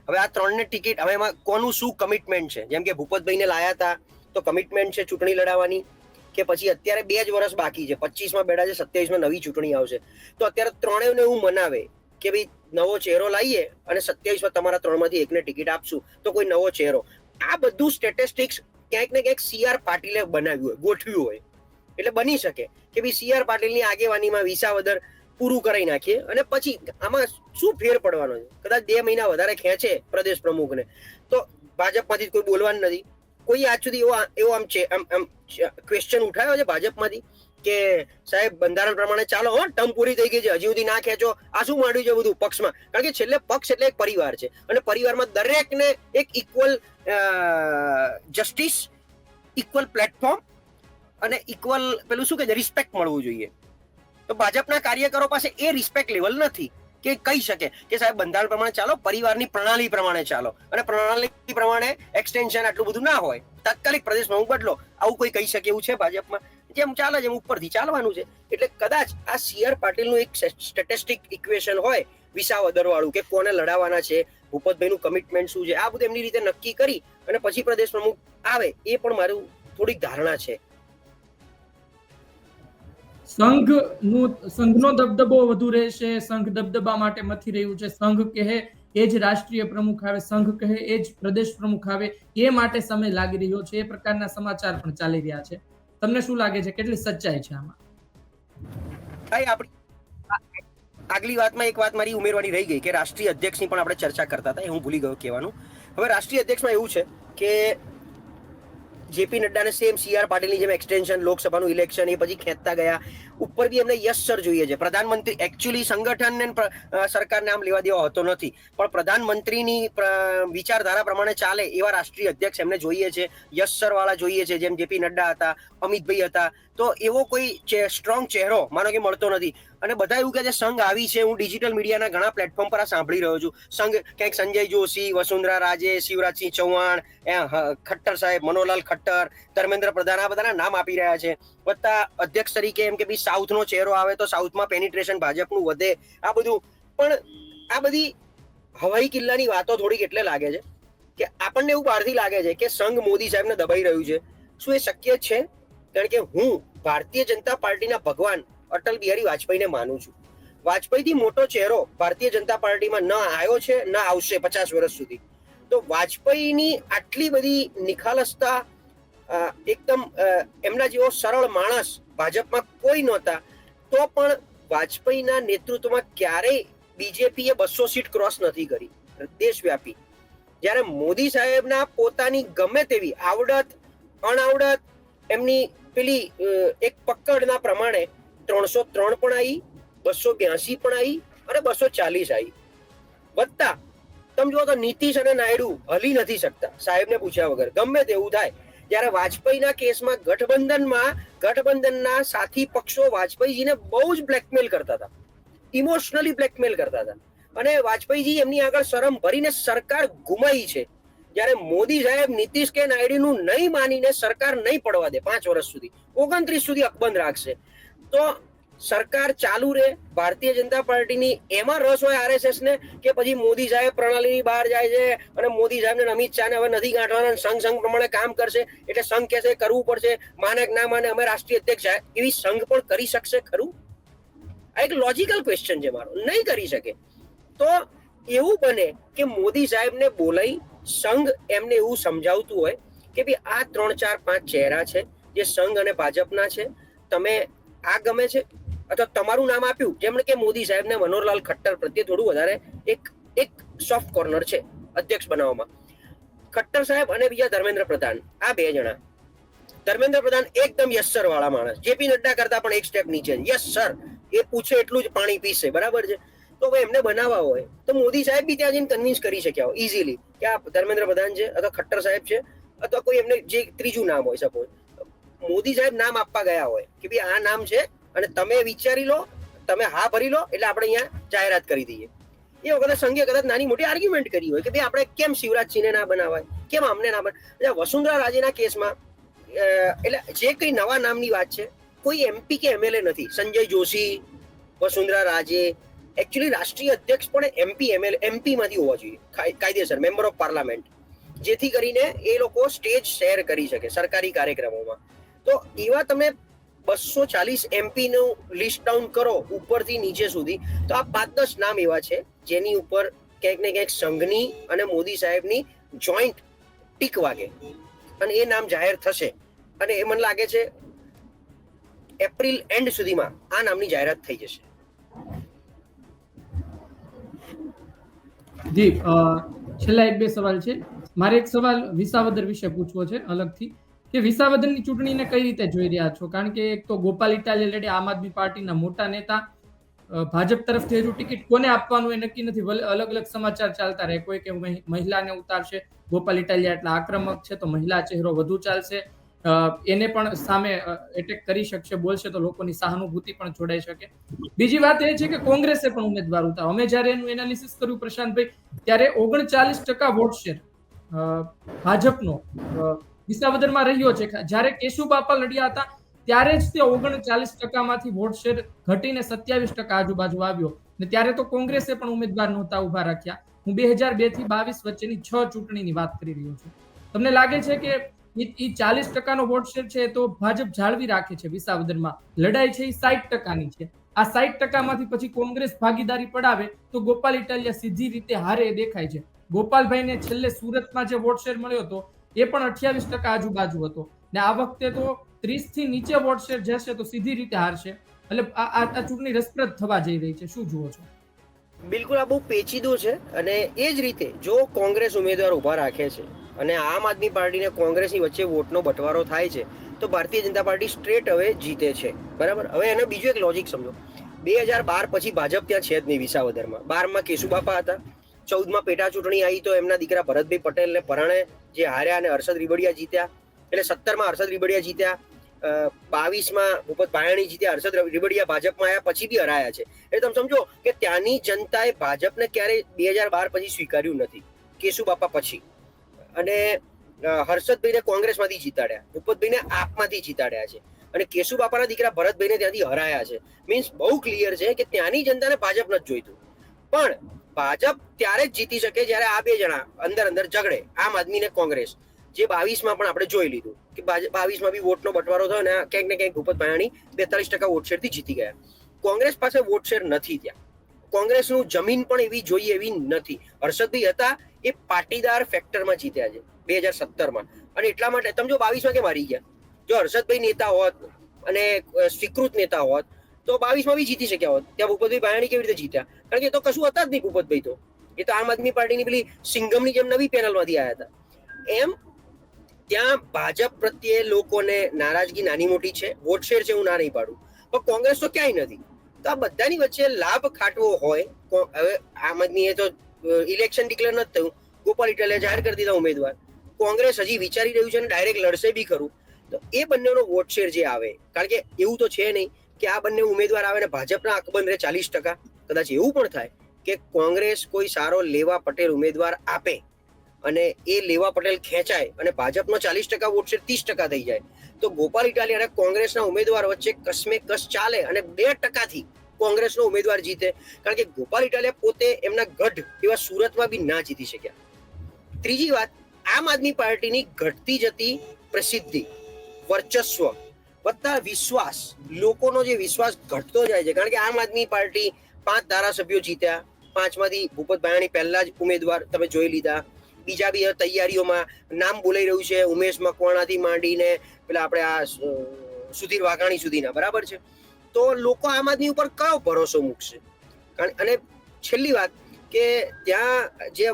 હવે આ 3ને ટિકિટ, હવે એમાં કોનું શું કમિટમેન્ટ છે? જેમ કે ભૂપતભાઈને લાયા હતા તો કમિટમેન્ટ છે ચૂંટણી લડાવવાની, કે પછી અત્યારે 2 જ વર્ષ બાકી છે, 25માં બેઠા છે, 27માં નવી ચૂંટણી આવશે, તો અત્યારે 3ને એવું મનાવે કે ભાઈ નવો ચહેરો લાવીએ અને 27માં તમારા 3માંથી એકને ટિકિટ આપશું, તો કોઈ નવો ચહેરો. આ બધું સ્ટેટિસ્ટિક્સ ક્યાંક ને ક્યાંક CR પાટીલે બનાવ્યું હોય, ગોઠવ્યું હોય. એટલે બની શકે કે ભાઈ CR પાટીલની આગેવાનીમાં વિસાવદર પૂરું કરાવી નાખીએ, અને પછી આમાં શું ફેર પડવાનો છે? કદાચ 2 મહિના વધારે ખેંચે પ્રદેશ પ્રમુખને તો ભાજપમાંથી કોઈ બોલવાનું નથી. કોઈ આજ સુધી એવો આમ ક્વેશ્ચન ઉઠાવ્યો છે ભાજપમાંથી કે સાહેબ બંધારણ પ્રમાણે ચાલો, ટર્મ પૂરી થઈ ગઈ છે, હજી સુધી ના ખેંચો, આ શું માંડ્યું છે બધું પક્ષમાં? કારણ કે છેલ્લે પક્ષ એટલે એક પરિવાર છે, અને પરિવારમાં દરેકને એક ઇક્વલ જસ્ટિસ, ઇક્વલ પ્લેટફોર્મ અને ઇક્વલ પેલું શું કે રિસ્પેક્ટ મળવું જોઈએ. તો ભાજપના કાર્યકરો પાસે એ રિસ્પેક્ટ લેવલ નથી કે કહી શકે કે સાહેબ બંધારણ પ્રમાણે ચાલો, પરિવારની પ્રણાલી પ્રમાણે ચાલો, અને પ્રણાલી પ્રમાણે એક્સટેન્શન આટલું બધું ના હોય, તાત્કાલિક પ્રદેશ પ્રમુખ બદલો, આવું કોઈ કહી શકે એવું છે ભાજપમાં? જેમ ચાલે જેમ ઉપરથી ચાલવાનું છે. એટલે કદાચ આ CR પાટીલનું એક સ્ટેટિસ્ટિક ઇક્વેશન હોય વિસાવદર વાળું, કે કોને લડાવવાના છે, ભૂપતભાઈનું કમિટમેન્ટ શું છે, આ બધું એમની રીતે નક્કી કરી અને પછી પ્રદેશ પ્રમુખ આવે, એ પણ મારું થોડીક ધારણા છે. સંઘનો દબદબો વધુ રહેશે, સંઘ દબદબા માટે મથી રહ્યું છે, સંઘ કહે એ જ રાષ્ટ્રીય પ્રમુખ આવે, સંઘ કહે એ જ પ્રદેશ પ્રમુખ આવે, એ માટે સમય લાગી રહ્યો છે, એ પ્રકારના સમાચાર પણ ચાલી રહ્યા છે. તમને શું લાગે છે, કેટલી સચ્ચાઈ છે આમાં? આગલી વાતમાં એક વાત મારી ઉમેરવાની રહી ગઈ કે રાષ્ટ્રીય અધ્યક્ષની પણ આપણે ચર્ચા કરતા હતા, એ હું ભૂલી ગયો કહેવાનું. હવે રાષ્ટ્રીય અધ્યક્ષમાં એવું છે કે જેપી નડ્ડાને સેમ સીઆર પાટીલની જેમ એક્સટેન્શન, લોકસભાનું ઇલેક્શન, એ પછી ખેંચતા ગયા. ઉપર બી એમને યસ સર જોઈએ છે. પ્રધાનમંત્રી એકચ્યુઅલી સંગઠનને સરકારને આમ લેવા દેવા હોતો નથી, પણ પ્રધાનમંત્રીની વિચારધારા પ્રમાણે ચાલે એવા રાષ્ટ્રીય અધ્યક્ષ એમને જોઈએ છે. યસ સર વાળા જોઈએ છે, જેમ જેપી નડ્ડા હતા, અમિતભાઈ હતા. તો એવો કોઈ સ્ટ્રોંગ ચહેરો માનો કે મળતો નથી. અને બધા એવું કહે છે સંઘ આવી છે. હું ડિજિટલ મીડિયાના ઘણા પ્લેટફોર્મ પર આ સાંભળી રહ્યો છું. સંઘ ક્યાંક સંજય જોશી, વસુંધરા રાજે, શિવરાજસિંહ ચૌહાણ, ખટ્ટર સાહેબ, મનોહરલાલ ખટ્ટર, ધર્મેન્દ્ર પ્રધાન, આ બધાના નામ આપી રહ્યા છે. વત્તા અધ્યક્ષ તરીકે એમ કે ભાઈ સાઉથનો ચહેરો આવે તો સાઉથમાં પેનિટ્રેશન ભાજપનું વધે. આ બધું પણ આ બધી હવાઈ કિલ્લાની વાતો થોડીક એટલે લાગે છે કે આપણને એવું બહારથી લાગે છે કે સંઘ મોદી સાહેબને દબાઈ રહ્યું છે. શું એ શક્ય છે? કારણ કે હું ભારતીય જનતા પાર્ટીના ભગવાન અટલ બિહારી વાજપેયીને માનું છું. વાજપેયીથી મોટો ચહેરો ભારતીય જનતા પાર્ટીમાં ન આવ્યો છે, ન આવશે 50 વર્ષ સુધી. તો વાજપેયીની આટલી બધી નિખાલસતા, એકદમ એમના જેવો સરળ માણસ ભાજપમાં કોઈ નહોતા. તો પણ વાજપેયીના નેતૃત્વમાં ક્યારેય બીજેપીએ 200 સીટ ક્રોસ નથી કરી દેશવ્યાપી. જ્યારે મોદી સાહેબના પોતાની ગમે તેવી આવડત અણઆવડત, એમની પેલી એક પકડના પ્રમાણે 303 પણ આવી, 282 પણ આવી અને 240 આવી. વત્તા તમે જુઓ તો નીતિશ અને નાયડુ હલી નથી શકતા સાહેબને પૂછ્યા વગર, ગમે તેવું થાય. જ્યારે વાજપેયીના કેસમાં ગઠબંધનના સાથી પક્ષો વાજપેયીજીને બહુ જ બ્લેકમેલ કરતા હતા, ઇમોશનલી બ્લેકમેલ કરતા હતા. અને વાજપેયીજી એમની આગળ શરમ ભરીને સરકાર ગુમાવી છે. જ્યારે મોદી સાહેબ નીતિશ કે નાયડુનું નહીં માનીને સરકાર નહીં પડવા દે 5 વર્ષ સુધી, 29 સુધી અકબંધ રાખશે, તો સરકાર ચાલુ રહે. ભારતીય જનતા પાર્ટીની એમાં રસ હોય આરએસએસ ને કે પછી મોદી સાહેબ પ્રણાલીની બહાર જાય છે અને મોદી સાહેબ ને અમિત શાહ ને હવે નથી ગાંઠવાના, સંઘ પ્રમાણે કામ કરશે એટલે સંઘ કહેશે કરવું પડશે, માને કે ના માને અમે રાષ્ટ્રીય અધ્યક્ષ જાય, એવી સંઘ પણ કરી શકશે ખરું? આ એક લોજિકલ ક્વેશ્ચન છે મારો. નહીં કરી શકે. તો એવું બને કે મોદી સાહેબને બોલાઈ સંઘ એમને એવું સમજાવતું હોય કે ભાઈ આ 3, 4, 5 ચહેરા છે જે સંઘ અને ભાજપના છે, તમે આ ગમે છે અથવા તમારું નામ આપ્યું, જેમણે કે મોદી સાહેબને મનોહરલાલ ખટ્ટર પ્રત્યે થોડું વધારે એક સોફ્ટ કોર્નર છે અધ્યક્ષ બનાવવામાં. ખટ્ટર સાહેબ અને બીજા ધર્મેન્દ્ર પ્રધાન, આ 2 જણા. ધર્મેન્દ્ર પ્રધાન એકદમ યસ સર વાળા માણસ, જેપી નડ્ડા કરતા પણ એક સ્ટેપ નીચે. યસ સર, એ પૂછે એટલું જ પાણી પીશે, બરાબર છે. તો એમને બનાવવા હોય તો મોદી સાહેબ બી ત્યાં જઈને કન્વિન્સ કરી શક્યા હોય ઇઝીલી કે આ ધર્મેન્દ્ર પ્રધાન છે અથવા ખટ્ટર સાહેબ છે અથવા કોઈ એમને જે ત્રીજું નામ હોય, સપોઝ મોદી સાહેબ નામ આપવા ગયા હોય કે ભાઈ આ નામ છે અને તમે વિચારી લો, તમે હા ભરી લો એટલે આપણે અહીંયા જાહેરાત કરી દઈએ. એ વખતે સંઘે કદાચ નાની મોટી આર્ગ્યુમેન્ટ કરી હોય કે ભાઈ આપણે કેમ શિવરાજસિંહને ના બનાવાય, કેમ અમને ના બનાવાય. વસુંધરા રાજેના કેસમાં એટલે જે કઈ નવા નામની વાત છે, કોઈ એમપી કે એમએલએ નથી. સંજય જોશી, વસુંધરા રાજે, એકચ્યુઅલી રાષ્ટ્રીય અધ્યક્ષ પણ એમપી માંથી હોવા જોઈએ, કાયદેસર મેમ્બર ઓફ પાર્લામેન્ટ, જેથી કરીને એ લોકો સ્ટેજ શેર કરી શકે સરકારી કાર્યક્રમોમાં. તો એવા તમે 240 એમપી નું લિસ્ટ ડાઉન કરો ઉપરથી નીચે સુધી, તો આ 5-10 નામ એવા છે જેની ઉપર ક્યાંક ને ક્યાંક સંઘની અને મોદી સાહેબની જોઈન્ટ ટીક વાગે અને એ નામ જાહેર થશે. અને એ મને લાગે છે એપ્રિલ એન્ડ સુધીમાં આ નામની જાહેરાત થઈ જશે. જી, છેલ્લા 1-2 સવાલ છે. મારે એક સવાલ વિસાવદર વિશે પૂછવો છે અલગથી કે વિસાવદરની ચૂંટણીને કઈ રીતે જોઈ રહ્યા છો? કારણ કે એક તો ગોપાલ ઇટાલિયા આમ આદમી પાર્ટીના મોટા નેતા, ભાજપ તરફથી હજુ ટિકિટ કોને આપવાનું એ નક્કી નથી. અલગ અલગ સમાચાર ચાલતા રહે, કોઈ કે મહિલાને ઉતારશે, ગોપાલ ઇટાલિયા એટલા આક્રમક છે તો મહિલા ચહેરો વધુ ચાલશે, એને પણ સામે એટેક કરી શકશે, બોલશે તો લોકોની સહાનુભૂતિ પણ જોડાઈ શકે. બીજી વાત એ છે કે કોંગ્રેસે પણ ઉમેદવાર ઉતારો. અમે જયારે એનું એનાલિસિસ કર્યું પ્રશાંતભાઈ, ત્યારે 39% વોટ શેર ભાજપનો વિસાવદરમાં રહ્યો છે. જ્યારે કેશુબાપા લડ્યા હતા ત્યારે જ તે 39% માંથી વોટ શેર ઘટીને 27% આજુબાજુ આવ્યો. ને ત્યારે તો કોંગ્રેસે પણ ઉમેદવાર નહોતા ઉભા રાખ્યા. હું 2002 થી 22 વચ્ચેની 6 ચૂંટણીની વાત કરી રહ્યો છું. તમને લાગે છે કે એ 40% વોટ શેર છે તો ભાજપ જાળવી રાખે છે વિસાવદરમાં. લડાઈ છે એ 60%ની છે. આ 60%માંથી પછી કોંગ્રેસ ભાગીદારી પડાવે તો ગોપાલ ઇટાલિયા સીધી રીતે હારે એ દેખાય છે. ગોપાલભાઈને છેલ્લે સુરતમાં જે વોટ શેર મળ્યો હતો એ પણ 28% આજુબાજુ હતો. ને આ વખતે તો 30 થી નીચે વોટ શેર જશે તો સીધી રીતે હારશે. એટલે આ ચૂંટણી રસપ્રદ થવા જઈ રહી છે. શું જુઓ છો? બિલકુલ, આ બહુ પેચીદો છે. અને એ જ રીતે જો કોંગ્રેસ ઉમેદવાર ઉભા રાખે છે અને આમ આદમી પાર્ટીને કોંગ્રેસની વચ્ચે વોટનો બંટવારો થાય છે તો ભારતીય જનતા પાર્ટી સ્ટ્રેટ હવે જીતે છે. બરાબર. હવે એનો બીજું એક લોજિક સમજો. 2012 પછી ભાજપ ત્યાં છે જ નહીં વિસાવદરમાં. 12માં કેશુબાપા હતા, 14માં પેટા ચૂંટણી આવી તો એમના દીકરા ભરતભાઈ પટેલને પરાણે જે હાર્યા અને હર્ષદ રીબડિયા જીત્યા. એટલે 17માં હર્ષદ રીબડિયા જીત્યા, 22માં ભૂપત ભાયાણી જીત્યા. હર્ષદ રીબડિયા ભાજપમાં આવ્યા પછી બી હરાયા છે. એટલે તમે સમજો કે ત્યાંની જનતાએ ભાજપને ક્યારેય 2012 પછી સ્વીકાર્યું નથી, કેશુબાપા પછી. અને હર્ષદભાઈને કોંગ્રેસમાંથી જીતાડ્યા, ભૂપતભાઈને આપમાંથી જીતાડ્યા છે અને કેશુબાપાના દીકરા ભરતભાઈને ત્યાંથી હરાયા છે. મીન્સ બહુ ક્લિયર છે કે ત્યાંની જનતાને ભાજપ નથી જોઈતું. પણ ભાજપ ત્યારે જ જીતી શકે જ્યારે આ બે જણા અંદર ઝઘડે, આમ આદમી ને કોંગ્રેસ. જે 22માં પણ આપણે જોઈ લીધું કે 22માં બી વોટનો બંટવારો થયો અને ક્યાંક ને ક્યાંક ભૂપત ભાયાણી 42% વોટ શેરથી જીતી ગયા. કોંગ્રેસ પાસે વોટ શેર નથી ત્યાં. કોંગ્રેસનું જમીન પણ એવી જોઈએ એવી નથી. હર્ષદભાઈ હતા એ પાટીદાર ફેક્ટરમાં જીત્યા છે 2017માં. અને એટલા માટે તમે જો 22માં કેમ હારી ગયા? જો હર્ષદભાઈ નેતા હોત અને સ્વીકૃત નેતા હોત તો 22માં બી જીતી શક્યા હોત. ત્યાં ભૂપતભાઈ ભાયાણી કેવી રીતે જીત્યા? કારણ કે એ તો કશું હતા જ નહીં ભૂપતભાઈ તો. એ તો આમ આદમી પાર્ટીની પેલી સિંગમની જેમ નવી પેનલમાંથી આવ્યા હતા. એમ ત્યાં ભાજપ પ્રત્યે લોકોને નારાજગી નાની મોટી છે, વોટ શેર છે, હું ના નહીં પાડું, પણ કોંગ્રેસ તો ક્યાંય નથી. તો આ બધાની વચ્ચે લાભ ખાટવો હોય. હવે આમ આદમીએ તો ઇલેક્શન ડિક્લેર નથી થયું, ગોપાલ ઇટાલિયા જાહેર કરી દીધા ઉમેદવાર. કોંગ્રેસ હજી વિચારી રહ્યું છે અને ડાયરેક્ટ લડશે બી ખરું. તો એ બંનેનો વોટ શેર જે આવે, કારણ કે એવું તો છે નહીં કે આ બંને ઉમેદવાર આવે ને ભાજપના આંકબંધ રહે 40%. કદાચ એવું પણ થાય કે કોંગ્રેસ કોઈ સારો લેવા પટેલ ઉમેદવાર આપે અને એ લેવા પટેલ ખેંચાય અને ભાજપનો 40% વોટ શેર 30% થઈ જાય તો ગોપાલ ઇટાલિયા અને કોંગ્રેસના ઉમેદવાર વચ્ચે કસમે કસ ચાલે અને 2%થી કોંગ્રેસનો ઉમેદવાર જીતે. કારણ કે ગોપાલ ઇટાલિયા પોતે એમના ગઢ એવા સુરતમાં બી ના જીતી શક્યા. ત્રીજી વાત, આમ આદમી પાર્ટીની ઘટતી જતી પ્રસિદ્ધિ, વર્ચસ્વ વત્તા વિશ્વાસ, લોકોનો જે વિશ્વાસ ઘટતો જાય છે. કારણ કે આમ આદમી પાર્ટી 5 ધારાસભ્યો જીત્યા, 5માંથી ભૂપત ભાયાણી પહેલા જ ઉમેદવાર તમે જોઈ લીધા. બીજા બી તૈયારીઓમાં નામ બોલાઈ રહ્યું છે, ઉમેશ મકવાણાથી માંડીને પેલા આપણે આ સુધીર વાઘાણી સુધીના. બરાબર છે. તો લોકો આમ આદમી ઉપર કયો ભરોસો મૂકશે? અને છેલ્લી વાત કે ત્યાં જે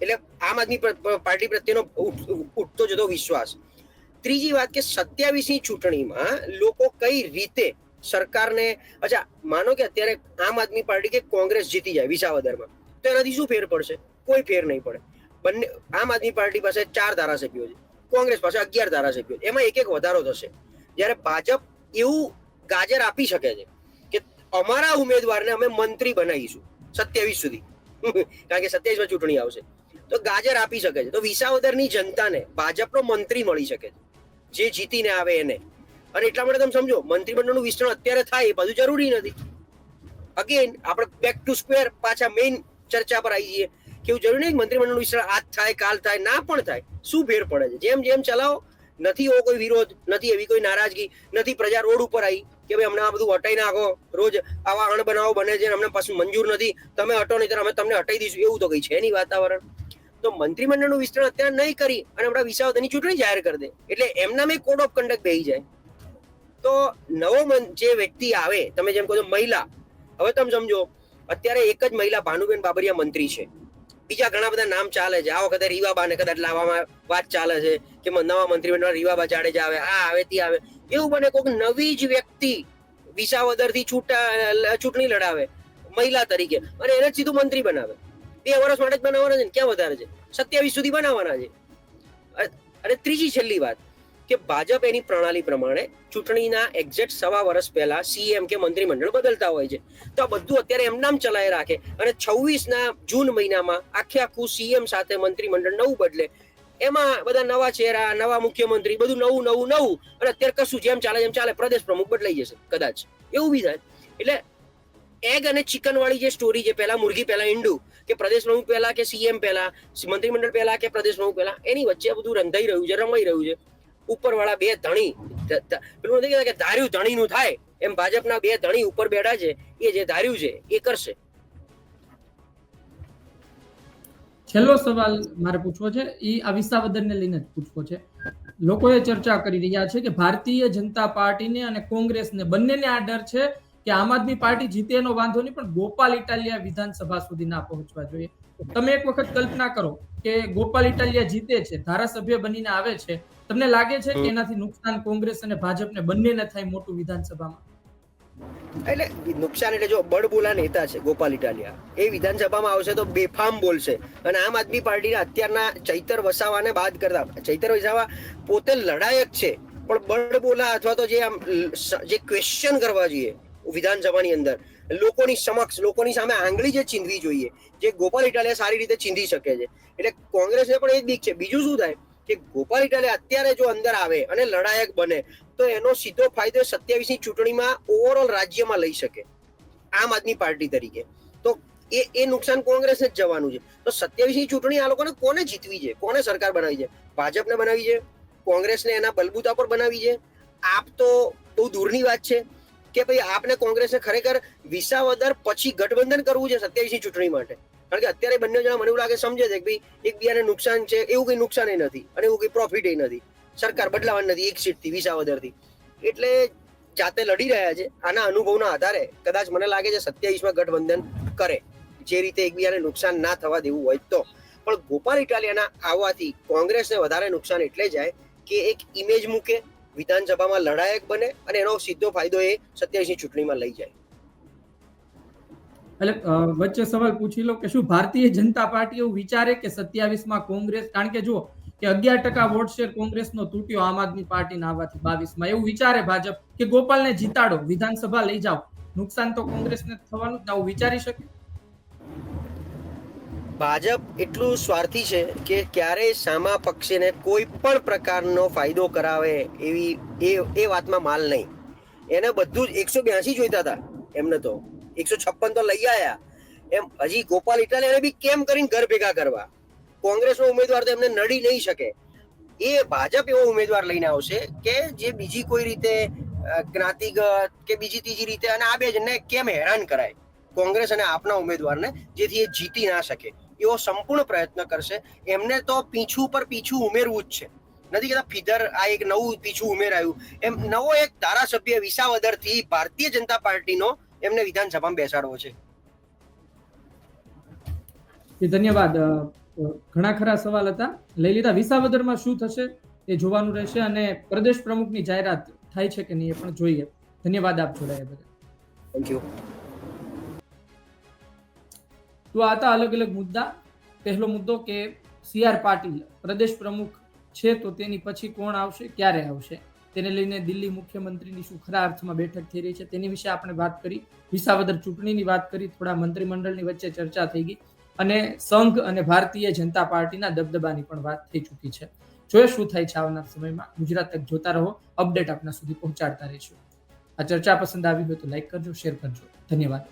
એટલે આમ આદમી પાર્ટી પ્રત્યેનો ઉઠતો જતો વિશ્વાસ. ત્રીજી વાત કે 27ની ચૂંટણીમાં લોકો કઈ રીતે સરકારને, અચ્છા માનો કે અત્યારે આમ આદમી પાર્ટી કે કોંગ્રેસ જીતી જાય વિસાવદરમાં તો એનાથી શું ફેર પડશે? કોઈ ફેર નહીં પડે. બંને આમ આદમી પાર્ટી પાસે 4 ધારાસભ્યો છે, કોંગ્રેસ પાસે 11 ધારાસભ્યો, એમાં એક વધારો થશે. જ્યારે ભાજપ એવું ગાજર આપી શકે છે કે અમારા ઉમેદવારને અમે મંત્રી બનાવીશું 27 સુધી કારણ કે 27માં ચૂંટણી આવશે તો ગાજર આપી શકે છે. તો વિસાવદરની જનતાને ભાજપનો મંત્રી મળી શકે છે જે જીતીને આવે એને. અને એટલા માટે તમે સમજો મંત્રીમંડળનું વિસ્તરણ અત્યારે થાય એ બધું જરૂરી નથી. અગેન આપણે બેક ટુ સ્ક્વેર પાછા મેઇન ચર્ચા પર આવી જઈએ કે એવું જરૂરી નહીં મંત્રીમંડળનું વિસ્તરણ આજ થાય કાલ થાય, ના પણ થાય. શું ફેર પડે છે? જેમ જેમ ચલાવો. નથી એવો કોઈ વિરોધ, નથી એવી કોઈ નારાજગી, નથી પ્રજા રોડ ઉપર આવી કે ભાઈ અમને આ બધું હટાઈ નાખો, રોજ આવા અણબનાવો બને છે, અમને પાછું મંજૂર નથી, તમે હટો નહીં અમે તમને હટાઈ દઈશું, એવું તો કઈ છે નહીં વાતાવરણ. તો મંત્રીમંડળનું વિસ્તરણ અત્યારે નહીં કરી અને આપણા વિસાવદરની ચૂંટણી જાહેર કરી દે એટલે એમના મેં કોડ ઓફ કન્ડક્ટ બેસી જાય. તો નવો જે વ્યક્તિ આવે, તમે જેમ કહો છો મહિલા, હવે તમે સમજો અત્યારે એક જ મહિલા ભાનુબેન બાબરિયા મંત્રી છે. બીજા ઘણા બધા નામ ચાલે છે. આ વખતે રીવાબાને કદાચ લાવવામાં વાત ચાલે છે કે નવા મંત્રીમંડળ રીવાબા જાડેજા આવે, આ આવે તે આવે. એવું બને કોઈક નવી જ વ્યક્તિ વિસાવદરથી ચૂંટણી લડાવે મહિલા તરીકે અને એને જ સીધું મંત્રી બનાવે. 2 વર્ષ માટે જ બનાવવાના છે ને, ક્યાં વધારે છે? 27 સુધી બનાવવાના છે. અને ત્રીજી છેલ્લી વાત કે ભાજપ એની પ્રણાલી પ્રમાણે ચૂંટણીના એક્ઝેક્ટ 1.25 વર્ષ પહેલા સીએમ કે મંત્રીમંડળ બદલતા હોય છે. તો આ બધું અત્યારે એમ નામ ચલાવી રાખે અને 26ના જૂન મહિનામાં આખું સીએમ સાથે મંત્રીમંડળ નવું બદલે. એમાં બધા નવા ચહેરા, નવા મુખ્યમંત્રી, બધું નવું અને અત્યારે કશું જેમ ચાલે પ્રદેશ પ્રમુખ બદલાઈ જશે કદાચ, એવું બી થાય. એટલે એગ અને ચિકન વાળી જે સ્ટોરી છે, પહેલા મુર્ગી પહેલા ઈંડું, કે પ્રદેશ પ્રમુખ પહેલા કે સીએમ પહેલા, મંત્રીમંડળ પહેલા કે પ્રદેશ પ્રમુખ પહેલા, એની વચ્ચે બધું રંધાઈ રહ્યું છે, રમાઈ રહ્યું છે. ઉપરવાળા બે ધણી, પેલું નથી કહેતા કે ધાર્યું ધણીનું થાય, એમ ભાજપના બે ધણી ઉપર બેઠા છે, એ જે ધાર્યું છે એ કરશે. છેલ્લો સવાલ મારે પૂછવો છે, એ આ વિસાવદરને લઈને જ પૂછવો છે. લોકોએ ચર્ચા કરી રહ્યા છે કે ભારતીય જનતા પાર્ટીને અને કોંગ્રેસને બંનેને આ ડર છે કે આમ આદમી પાર્ટી જીતે એનો વાંધો નહીં, પણ ગોપાલ ઇટાલિયા વિધાનસભા સુધી ના પહોંચવા જોઈએ. તમે એક વખત કલ્પના કરો કે ગોપાલ ઇટાલિયા જીતે છે, ધારાસભ્ય બનીને આવે છે, તમને લાગે છે કે એનાથી નુકસાન કોંગ્રેસ અને ભાજપને બંનેને થાય મોટું વિધાનસભામાં? એટલે નુકસાન એટલે જો બળબોલા નેતા છે ગોપાલ ઇટાલિયા, એ વિધાનસભામાં આવશે તો બેફામ બોલશે. અને આમ આદમી પાર્ટીના અત્યારના ચૈતર વસાવાને બાદ કરતા, ચૈતર વસાવા પોતે લડાયક છે, પણ બળબોલા અથવા તો જે ક્વેશ્ચન કરવા જોઈએ વિધાનસભાની અંદર, લોકોની સમક્ષ, લોકોની સામે આંગળી જે ચીંધવી જોઈએ, જે ગોપાલ ઇટાલિયા સારી રીતે ચીંધી શકે છે. એટલે કોંગ્રેસને પણ એ જ બીક છે. બીજું શું થાય કે ગોપાલ ઇટાલિયા અત્યારે જો અંદર આવે અને લડાયક બને તો એનો સીધો ફાયદો 27ની ચૂંટણીમાં ઓવરઓલ રાજ્યમાં લઈ શકે આમ આદમી પાર્ટી તરીકે. તો એ નુકસાન કોંગ્રેસને જ જવાનું છે. તો 27ની ચૂંટણી આ લોકોને કોને જીતવી છે, કોને સરકાર બનાવી છે? ભાજપને બનાવી છે, કોંગ્રેસને એના બલબૂતા પર બનાવી છે? આપ તો બહુ દૂરની વાત છે કે ભાઈ આપને કોંગ્રેસને ખરેખર વિસાવદર પછી ગઠબંધન કરવું છે 27ની ચૂંટણી માટે. કારણ કે અત્યારે બંને જણા મને એવું લાગે સમજે છે કે ભાઈ એકબીજાને નુકસાન છે, એવું કઈ નુકસાન નથી અને એવું કઈ પ્રોફિટ નથી. સરકાર બદલાવાની નથી એક સીટથી, વિસાવદરથી. એટલે જાતે લડી રહ્યા છે. આના અનુભવના આધારે કદાચ મને લાગે છે 27માં ગઠબંધન કરે, જે રીતે એકબીજાને નુકસાન ના થવા દેવું હોય તો. પણ ગોપાલ ઇટાલિયાના આવવાથી કોંગ્રેસને વધારે નુકસાન એટલે જાય કે એક ઇમેજ મૂકે, વિધાનસભામાં લડાયક બને અને એનો સીધો ફાયદો એ 27ની ચૂંટણીમાં લઈ જાય. એટલે વચ્ચે સવાલ પૂછી લો કે શું ભારતીય જનતા પાર્ટી એવું વિચારે કે 27માં કોંગ્રેસ, કારણ કે જુઓ કે 11% વોટ શેર કોંગ્રેસનો તૂટ્યો આમ આદમી પાર્ટીના આવવાથી 22માં, એવું વિચારે ભાજપ કે ગોપાલને જીતાડો, વિધાનસભા લઈ જાઓ, નુકસાન તો કોંગ્રેસને થવાનું જ, આવું વિચારી શકે? ભાજપ એટલું સ્વાર્થી છે કે ક્યારેય સામા પક્ષને કોઈ પણ પ્રકારનો ફાયદો કરાવે એવી એ વાતમાં માલ નહીં. એને બધું જ 182 જોઈતા હતા, એમને તો 156 તો લઈ આયા. એમ હજી ગોપાલ ઇટાલિયાને બી કેમ કરીને ઘર ભેગા કરવા. કોંગ્રેસનો ઉમેદવાર તો એમને નડી નહીં શકે. એ ભાજપ એવો ઉમેદવાર લઈને આવશે કે જે બીજી કોઈ રીતે જ્ઞાતિગત કે બીજી ત્રીજી રીતે, અને આ બે જણને કેમ હેરાન કરાય કોંગ્રેસ અને આપના ઉમેદવારને, જેથી એ જીતી ના શકે એવો સંપૂર્ણ પ્રયત્ન કરશે. એમને તો પીછું પર પીછું ઉમેરવું જ છે. નથી કહેતા ફીધર આ એક નવું પીછું ઉમેરાયું, એમ નવો એક ધારાસભ્ય વિસાવદરથી ભારતીય જનતા પાર્ટીનો એમને વિધાનસભામાં બેસાડવો છે. ધન્યવાદ. ઘણા ખરા સવાલ હતા, લઈ લીધા. વિસાવદરમાં શું થશે એ જોવાનું રહેશે, અને પ્રદેશ પ્રમુખની જાહેરાત થાય છે કે નહીં એ પણ જોઈએ. ધન્યવાદ આપ જોડાયા બદલ. Thank you. તો આ હતા અલગ અલગ મુદ્દા. પહેલો મુદ્દો કે CR પાટીલ પ્રદેશ પ્રમુખ છે તો તેની પછી કોણ આવશે, ક્યારે આવશે, તેને લઈને દિલ્હી મુખ્યમંત્રીની શું ખરા અર્થમાં બેઠક થઈ રહી છે તેની વિશે આપણે વાત કરી. વિસાવદર ચૂંટણીની વાત કરી, થોડા મંત્રીમંડળની વચ્ચે ચર્ચા થઈ ગઈ, અને સંઘ અને ભારતીય જનતા પાર્ટીના દબદબાની પણ વાત થઈ ચૂકી છે. જોઈએ શું થાય છે આવનાર સમયમાં. ગુજરાત તક જોતા રહો, અપડેટ આપના સુધી પહોંચાડતા રહીશું. આ ચર્ચા પસંદ આવી હોય તો લાઈક કરજો, શેર કરજો. ધન્યવાદ.